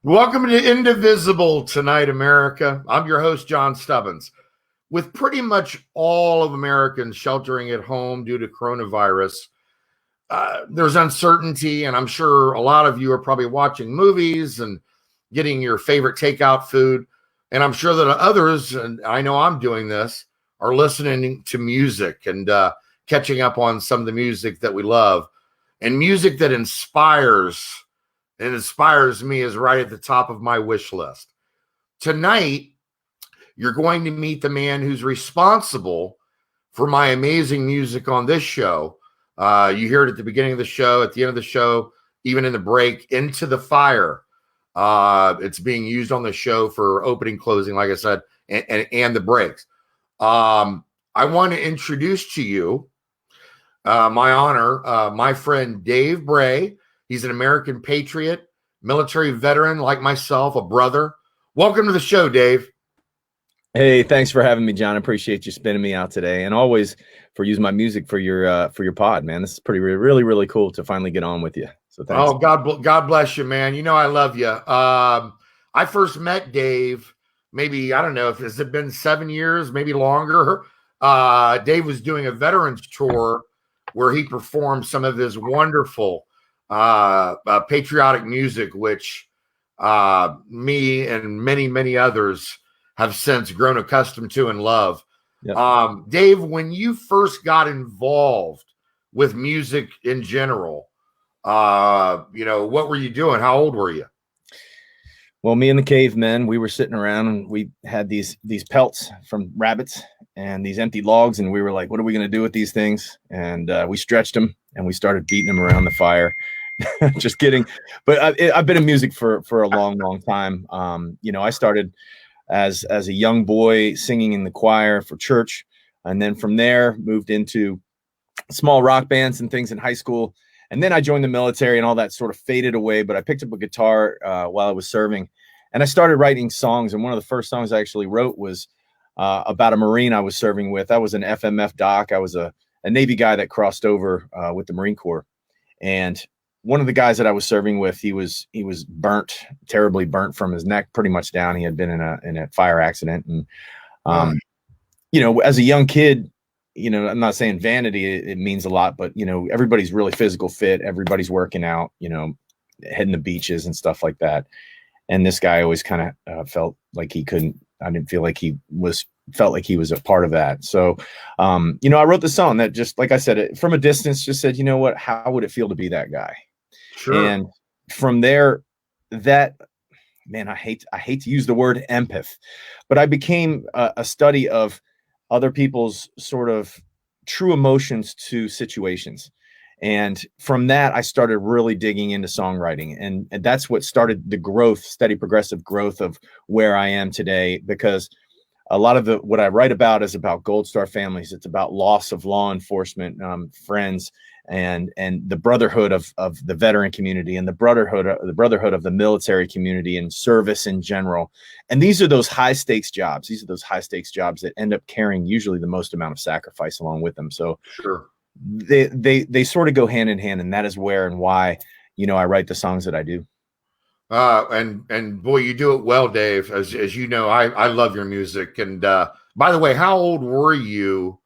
Welcome to Indivisible tonight, America. I'm your host, John Stubbins. With pretty much all of Americans sheltering at home due to coronavirus, there's uncertainty, and I'm sure a lot of you are probably watching movies and getting your favorite takeout food. And I'm sure that others, and I know I'm doing this, are listening to music and catching up on some of the music that we love. And music that inspires me is right at the top of my wish list. Tonight, you're going to meet the man who's responsible for my amazing music on this show. You hear it at the beginning of the show, at the end of the show, even in the break, Into the Fire. It's being used on the show for opening, closing, like I said, and the breaks. I want to introduce to you my friend Dave Bray. He's an American patriot, military veteran like myself, a brother. Welcome to the show, Dave. Hey, thanks for having me, John. I appreciate you spinning me out today, and always for using my music for your pod, man. This is really cool to finally get on with you. So thanks. Oh, God bless you, man. You know I love you. I first met Dave, maybe, I don't know, has it been 7 years, maybe longer? Dave was doing a veterans tour where he performed some of his wonderful patriotic music, which me and many others have since grown accustomed to and love. Yep. Dave, when you first got involved with music in general, what were you doing? How old were you? Well, me and the cavemen, we were sitting around and we had these pelts from rabbits and these empty logs, and we were like, what are we going to do with these things? And we stretched them and we started beating them around the fire. Just kidding. But I've been in music for a long time. I started as a young boy singing in the choir for church, and then from there moved into small rock bands and things in high school. And then I joined the military and all that sort of faded away, but I picked up a guitar while I was serving, and I started writing songs. And one of the first songs I actually wrote was about a Marine I was serving with. I was an FMF doc. I was a Navy guy that crossed over with the Marine Corps. And one of the guys that I was serving with, he was burnt, terribly burnt from his neck pretty much down. He had been in a fire accident. And, as a young kid, I'm not saying vanity, it means a lot, but, everybody's really physical fit. Everybody's working out, hitting the beaches and stuff like that. And this guy always kind of felt like he couldn't, I didn't feel like felt like he was a part of that. So, I wrote the song that, just like I said, from a distance, just said, you know what, how would it feel to be that guy? Sure. And from there, I hate to use the word empath, but I became a study of other people's sort of true emotions to situations. And from that, I started really digging into songwriting. And that's what started the growth, steady progressive growth of where I am today, because a lot of what I write about is about Gold Star families. It's about loss of law enforcement, friends, and the brotherhood of the veteran community, and the brotherhood of the military community, and service in general. And these are those high stakes jobs. These are those high stakes jobs that end up carrying usually the most amount of sacrifice along with them. So sure, they sort of go hand in hand, and that is where and why I write the songs that I do. And boy, you do it well, Dave. As you know, I love your music. And by the way, how old were you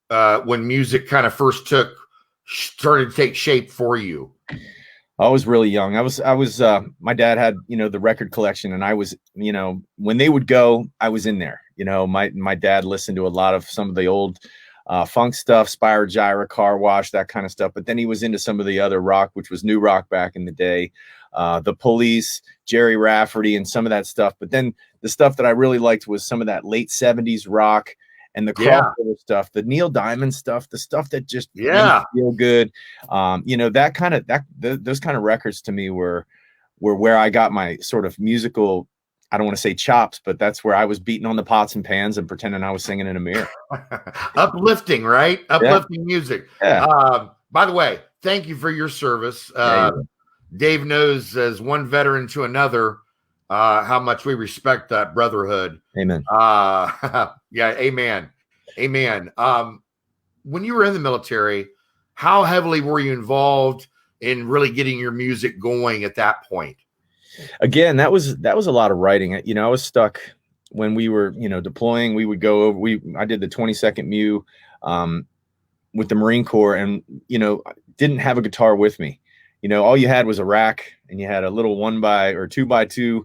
when music kind of first started to take shape for you? I was really young. I was my dad had, the record collection, and I was, when they would go, I was in there. My dad listened to a lot of some of the old funk stuff, Spyro Gyra, Car Wash, that kind of stuff. But then he was into some of the other rock, which was new rock back in the day. The Police, Jerry Rafferty, and some of that stuff. But then the stuff that I really liked was some of that late 70s rock and the crossover stuff, the Neil Diamond stuff, the stuff that just made me feel good. Those kind of records to me were where I got my sort of musical, I don't want to say chops, but that's where I was beating on the pots and pans and pretending I was singing in a mirror. Uplifting, right? Uplifting music. Yeah. By the way, thank you for your service. Dave knows, as one veteran to another, how much we respect that brotherhood. Amen. Amen. When you were in the military, how heavily were you involved in really getting your music going at that point? Again, that was a lot of writing. I was stuck when we were, deploying. We would go over. I did the 22nd MEU with the Marine Corps, and didn't have a guitar with me. All you had was a rack, and you had a little 1x or 2x2,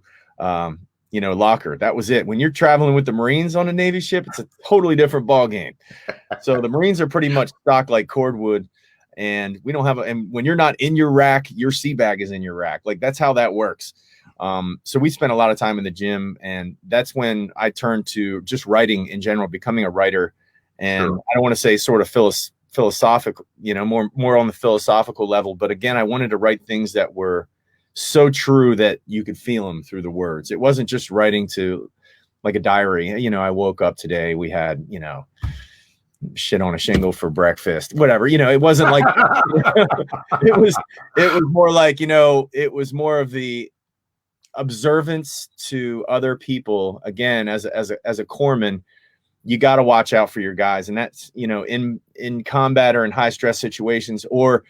locker. That was it. When you're traveling with the Marines on a Navy ship, it's a totally different ball game. So the Marines are pretty much stocked like cordwood. And we don't have and when you're not in your rack, your sea bag is in your rack. Like, that's how that works. So we spent a lot of time in the gym, and that's when I turned to just writing in general, becoming a writer. And sure. I don't want to say sort of philosophical, more on the philosophical level. But again, I wanted to write things that were so true that you could feel them through the words. It wasn't just writing to like a diary. I woke up today, we had, shit on a shingle for breakfast, whatever. It wasn't like it was more like, it was more of the observance to other people. Again, as a corpsman, you got to watch out for your guys, and that's in combat or in high stress situations, or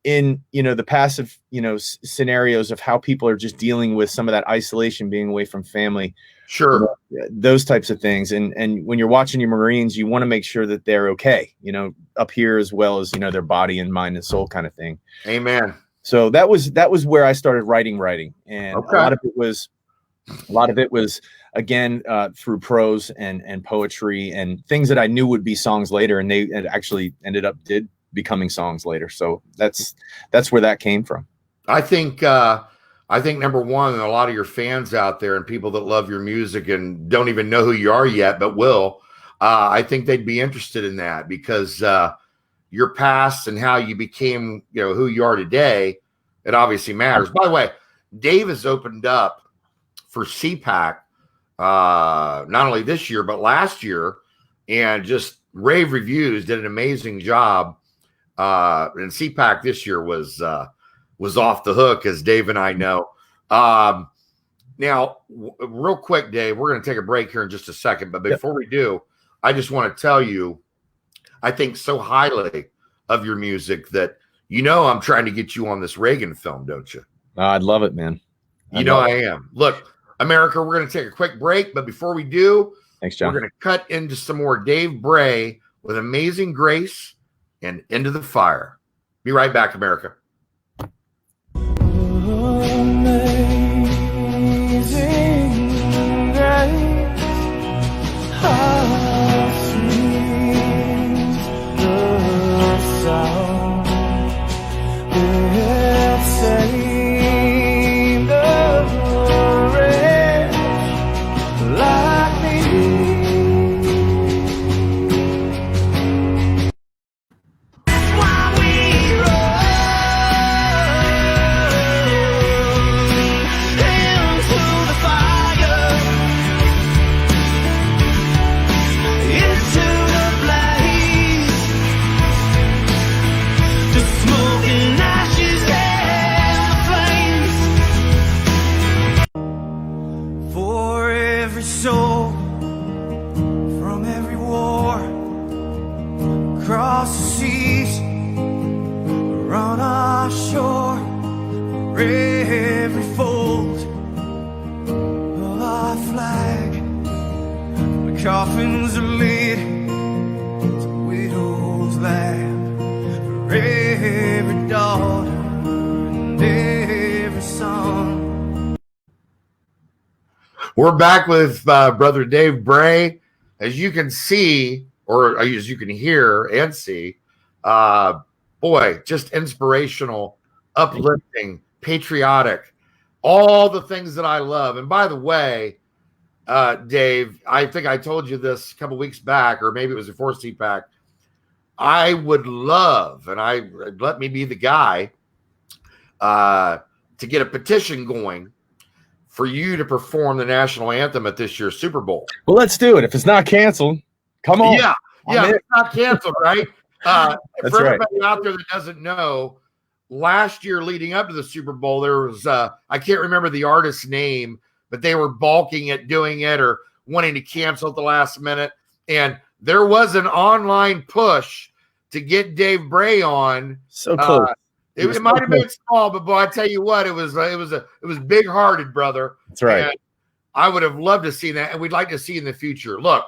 in the passive scenarios of how people are just dealing with some of that isolation, being away from family. Sure. Those types of things. And when you're watching your Marines, you want to make sure that they're okay, up here, as well as, their body and mind and soul kind of thing. Amen. So that was where I started writing. And okay. a lot of it was again, through prose and poetry and things that I knew would be songs later. And they actually did becoming songs later. So that's where that came from. I think number one, and a lot of your fans out there and people that love your music and don't even know who you are yet, but will, I think they'd be interested in that, because your past and how you became, who you are today, it obviously matters. By the way, Dave has opened up for CPAC, not only this year, but last year, and just rave reviews, did an amazing job. And CPAC this year was off the hook, as Dave and I know. Now, real quick, Dave, we're going to take a break here in just a second. But before we do, I just want to tell you, I think so highly of your music that, I'm trying to get you on this Reagan film, don't you? I'd love it, man. I am. Look, America, we're going to take a quick break. But before we do, thanks, John. We're going to cut into some more Dave Bray with Amazing Grace and Into the Fire. Be right back, America. Coffins are lit to widow's land for every daughter and every son. We're back with Brother Dave Bray. As you can see, or as you can hear and see, boy, just inspirational, uplifting, patriotic, all the things that I love. And by the way, Dave, I think I told you this a couple weeks back, or maybe it was before CPAC. I would love, and let me be the guy, to get a petition going for you to perform the national anthem at this year's Super Bowl. Well, let's do it. If it's not canceled, come on. Yeah, it's not canceled, right? That's for right. Everybody out there that doesn't know, last year leading up to the Super Bowl, there was, I can't remember the artist's name, but they were balking at doing it or wanting to cancel at the last minute. And there was an online push to get Dave Bray on. So close. It might have been small, but boy, I tell you what, it was big hearted, brother. That's right. And I would have loved to see that, and we'd like to see in the future. Look,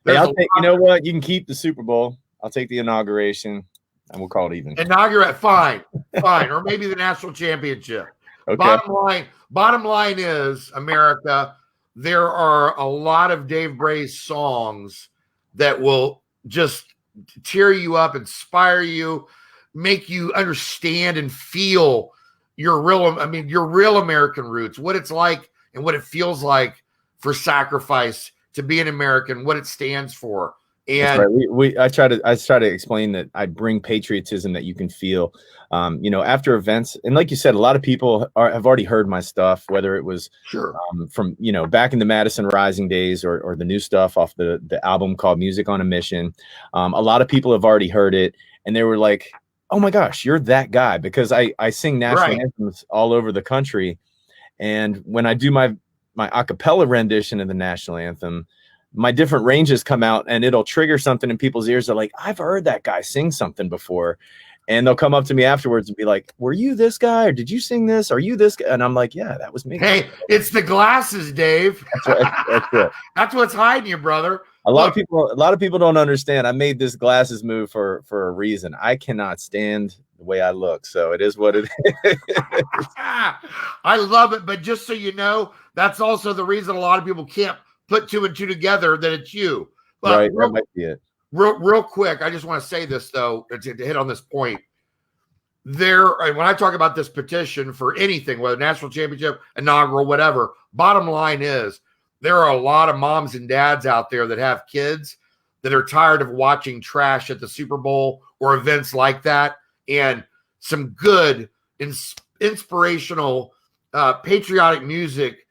hey, you know what? You can keep the Super Bowl. I'll take the inauguration, and we'll call it even. Inaugurate, fine, or maybe the national championship. Okay. Bottom line is, America, there are a lot of Dave Bray's songs that will just tear you up, inspire you, make you understand and feel your real American roots, what it's like and what it feels like for sacrifice to be an American, what it stands for. And right. I try to explain that I bring patriotism that you can feel, after events. And like you said, a lot of people have already heard my stuff, whether it was from, back in the Madison Rising days or the new stuff off the album called Music on a Mission. A lot of people have already heard it, and they were like, oh my gosh, you're that guy, because I sing national anthems all over the country. And when I do my a cappella rendition of the national anthem, my different ranges come out and it'll trigger something in people's ears. They're like, I've heard that guy sing something before. And they'll come up to me afterwards and be like, were you this guy? Or did you sing this? Are you this guy? And I'm like, yeah, that was me. Hey, it's the glasses, Dave. That's it. That's what's hiding you, brother. A lot of people don't understand. I made this glasses move for a reason. I cannot stand the way I look. So it is what it is. I love it. But just so you know, that's also the reason a lot of people can't put two and two together, that it's you. But right, that might be it. Real quick, I just want to say this, though, to hit on this point. When I talk about this petition for anything, whether national championship, inaugural, whatever, bottom line is there are a lot of moms and dads out there that have kids that are tired of watching trash at the Super Bowl or events like that, and some good, inspirational, patriotic music,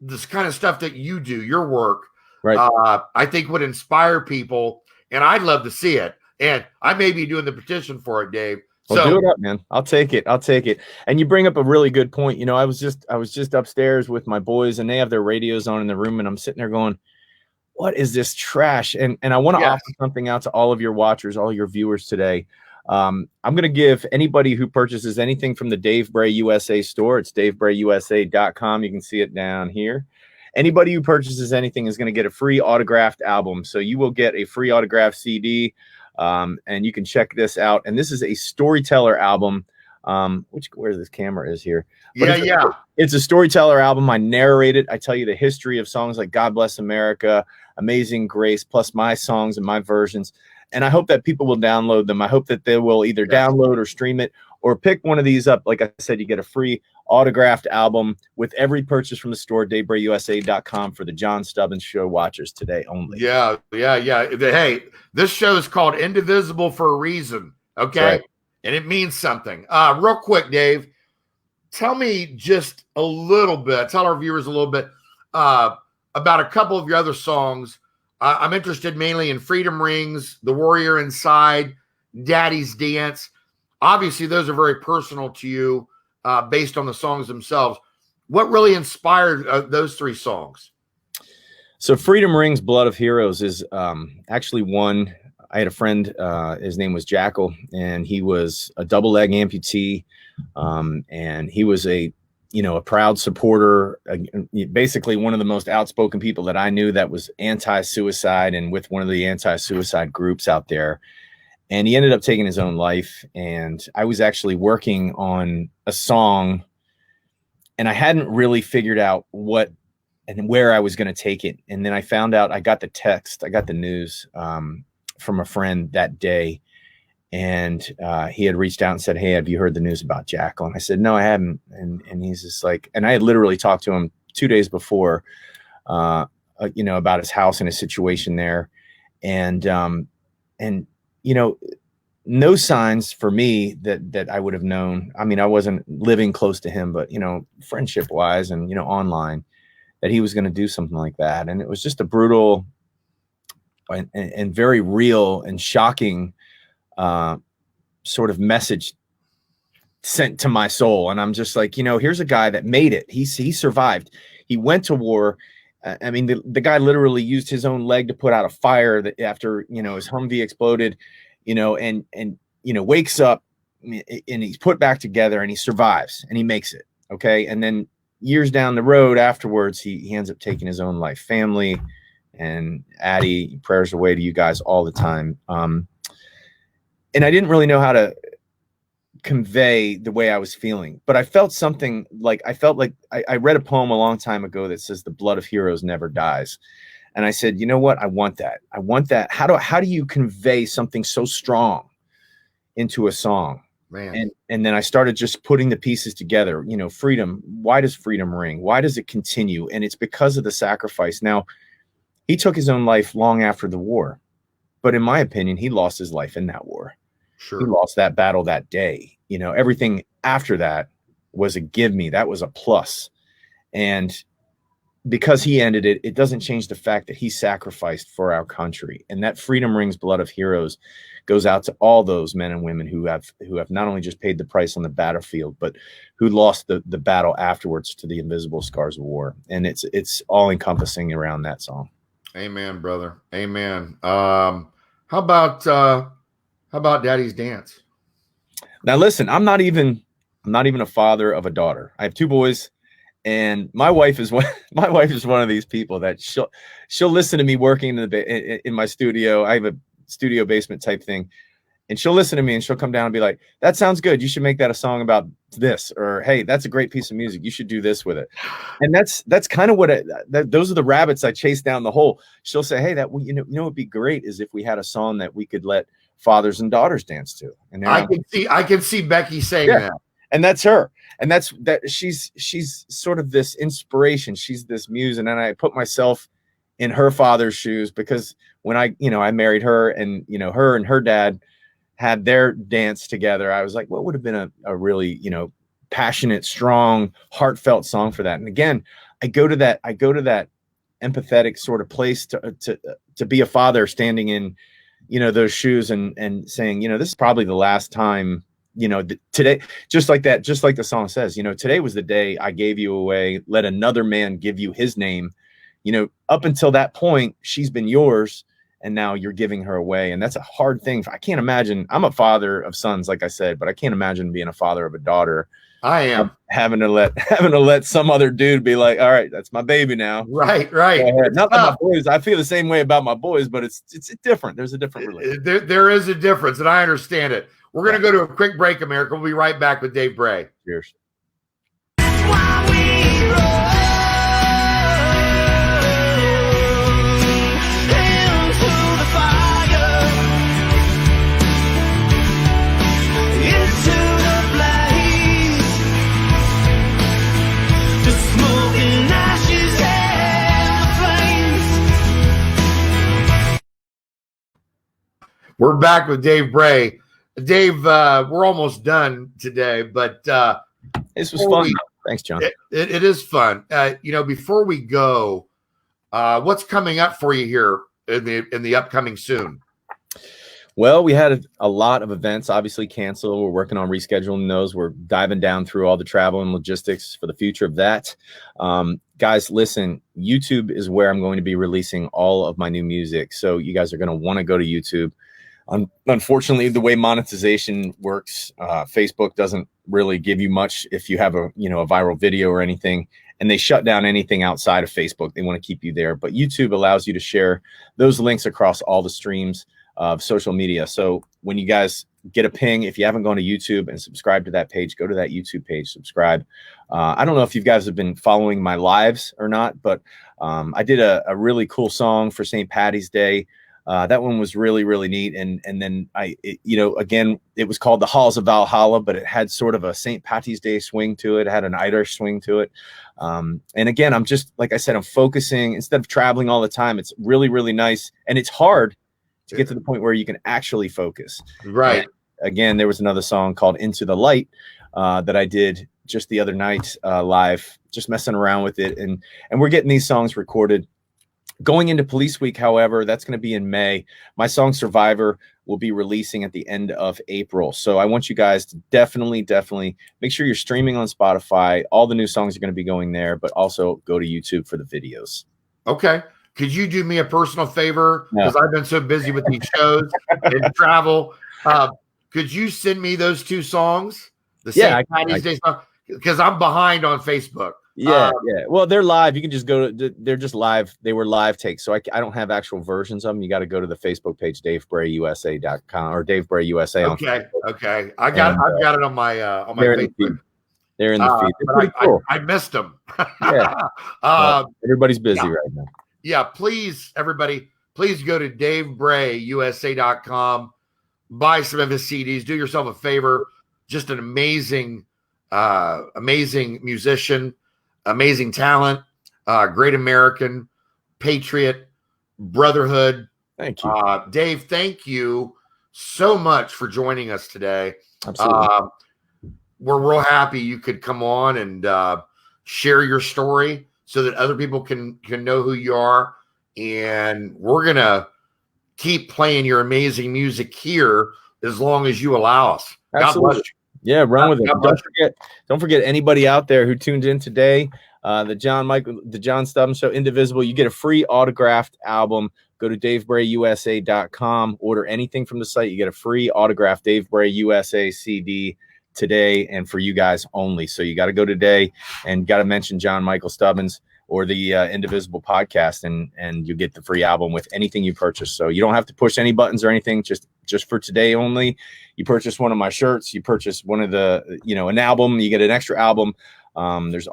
this kind of stuff that you do, your work, right? I think would inspire people, and I'd love to see it. And I may be doing the petition for it, Dave. Well, do it up, man. I'll take it. And you bring up a really good point. I was just upstairs with my boys, and they have their radios on in the room, and I'm sitting there going, what is this trash? And I want to offer something out to all of your watchers, all your viewers today. I'm going to give anybody who purchases anything from the Dave Bray USA store, it's davebrayusa.com. You can see it down here. Anybody who purchases anything is going to get a free autographed album. So you will get a free autographed CD, and you can check this out. And this is a storyteller album, where this camera is here. But it's a storyteller album. I narrate it. I tell you the history of songs like God Bless America, Amazing Grace, plus my songs and my versions. And I hope that people will download them. I hope that they will either download or stream it or pick one of these up. Like I said, you get a free autographed album with every purchase from the store, davebrayusa.com, for the John Stubbins Show watchers today only. Yeah. Hey, this show is called Indivisible for a reason, okay? Right. And it means something. Real quick, Dave, tell me just a little bit, tell our viewers a little bit about a couple of your other songs. I'm interested mainly in Freedom Rings, The Warrior Inside, Daddy's Dance. Obviously, those are very personal to you based on the songs themselves. What really inspired those three songs? So Freedom Rings, Blood of Heroes is actually one. I had a friend, his name was Jackal, and he was a double leg amputee. And he was a proud supporter, basically one of the most outspoken people that I knew that was anti-suicide and with one of the anti-suicide groups out there. And he ended up taking his own life. And I was actually working on a song, and I hadn't really figured out what and where I was going to take it. And then I found out, I got the news from a friend that day. And he had reached out and said, hey, have you heard the news about Jackal? And I said, no, I haven't. And he's just like, and I had literally talked to him 2 days before, about his house and his situation there. And no signs for me that I would have known. I mean, I wasn't living close to him, but, friendship wise and, online, that he was going to do something like that. And it was just a brutal and very real and shocking sort of message sent to my soul. And I'm just like, here's a guy that made it. He survived. He went to war. I mean, the guy literally used his own leg to put out a fire after, his Humvee exploded, and wakes up, and he's put back together, and he survives, and he makes it. Okay. And then years down the road afterwards, he ends up taking his own life. Family and Addie, prayers away to you guys all the time. And I didn't really know how to convey the way I was feeling, but I felt something like I read a poem a long time ago that says the blood of heroes never dies. And I said, you know what? I want that. I want that. How do you convey something so strong into a song? Man. And then I started just putting the pieces together. You know, freedom. Why does freedom ring? Why does it continue? And it's because of the sacrifice. Now, he took his own life long after the war, but in my opinion, he lost his life in that war. Sure. He lost that battle that day. You know, everything after that was a give me. That was a plus. And because he ended it, it doesn't change the fact that he sacrificed for our country. And that freedom rings blood of heroes goes out to all those men and women who have not only just paid the price on the battlefield, but who lost the battle afterwards to the invisible scars of war. And it's all encompassing around that song. Amen, brother. Amen. How about Daddy's Dance? Now listen, I'm not even a father of a daughter. I have 2 boys. And my wife is one of these people that she'll listen to me working in my studio. I have a studio basement type thing, and she'll listen to me and she'll come down and be like, "That sounds good. You should make that a song about this," or "Hey, that's a great piece of music. You should do this with it." And that's kind of what those are the rabbits I chase down the hole. She'll say, "Hey, you know what'd be great is if we had a song that we could let fathers and daughters dance to." And I can see Becky saying that. And that's her. And that she's sort of this inspiration. She's this muse. And then I put myself in her father's shoes, because when I married her, and, her and her dad had their dance together, I was like, what would have been a really, passionate, strong, heartfelt song for that? And again, I go to that empathetic sort of place to be a father, standing in, those shoes and saying, this is probably the last time, today, just like the song says, today was the day I gave you away. Let another man give you his name. Up until that point, she's been yours, and now you're giving her away. And that's a hard thing. I can't imagine. I'm a father of sons, like I said, but I can't imagine being a father of a daughter. I am having to let some other dude be like, all right, that's my baby now. Right. Not that my boys, I feel the same way about my boys, but it's different. There's a different relationship. There is a difference, and I understand it. We're going to go to a quick break, America. We'll be right back with Dave Bray. Cheers. We're back with Dave Bray. Dave, we're almost done today, but this was fun. Thanks, John. It is fun. Before we go, what's coming up for you here in the upcoming soon? Well, we had a lot of events obviously canceled. We're working on rescheduling those. We're diving down through all the travel and logistics for the future of that. Guys, listen, YouTube is where I'm going to be releasing all of my new music. So you guys are going to want to go to YouTube. Unfortunately, the way monetization works, Facebook doesn't really give you much if you have a viral video or anything, and they shut down anything outside of Facebook. They want to keep you there, but YouTube allows you to share those links across all the streams of social media. So when you guys get a ping, if you haven't gone to YouTube and subscribe to that page, go to that YouTube page, subscribe. I don't know if you guys have been following my lives or not, but I did a really cool song for St. Patty's Day. That one was really, really neat. And then again, it was called The Halls of Valhalla, but it had sort of a St. Patty's Day swing to it. It had an Irish swing to it. And again, I'm just, like I said, I'm focusing instead of traveling all the time. It's really, really nice. And it's hard to get to the point where you can actually focus. Right. And again, there was another song called Into the Light that I did just the other night live, just messing around with it. And we're getting these songs recorded. Going into Police Week, however, that's going to be in May. My song Survivor will be releasing at the end of April. So I want you guys to definitely make sure you're streaming on Spotify. All the new songs are going to be going there, but also go to YouTube for the videos. Okay. Could you do me a personal favor? Because I've been so busy with these shows and travel. Could you send me those 2 songs? The Yeah, St. Patty's Day song, because I'm behind on Facebook. Yeah. Well, they're live. You can just go to. They're just live. They were live takes, so I don't have actual versions of them. You got to go to the Facebook page, DaveBrayUSA.com or Dave Bray USA. Okay. I've got it on my Facebook. They're in the feed. They're but pretty cool. I missed them. Yeah. Everybody's busy right now. Yeah, please, everybody, please go to DaveBrayUSA.com. Buy some of his CDs. Do yourself a favor. Just an amazing musician, amazing talent, great American patriot, brotherhood. Thank you, Dave. Thank you so much for joining us today. Absolutely. We're real happy you could come on and share your story so that other people can know who you are. And we're gonna keep playing your amazing music here as long as you allow us. Absolutely. God bless you. Yeah, run with it. Don't forget anybody out there who tuned in today. The John Stubbins Show, Indivisible. You get a free autographed album. Go to DaveBrayUSA.com. Order anything from the site. You get a free autographed Dave Bray USA CD today, and for you guys only. So you got to go today and got to mention John Michael Stubbins or the Indivisible podcast, and you get the free album with anything you purchase. So you don't have to push any buttons or anything. Just for today only. You purchase one of my shirts, you purchase one of the, an album, you get an extra album. There's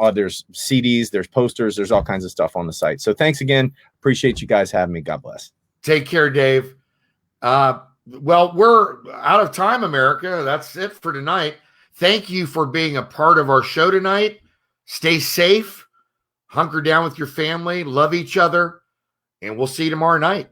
CDs, there's posters, there's all kinds of stuff on the site. So thanks again. Appreciate you guys having me. God bless. Take care, Dave. Well, we're out of time, America. That's it for tonight. Thank you for being a part of our show tonight. Stay safe, hunker down with your family, love each other, and we'll see you tomorrow night.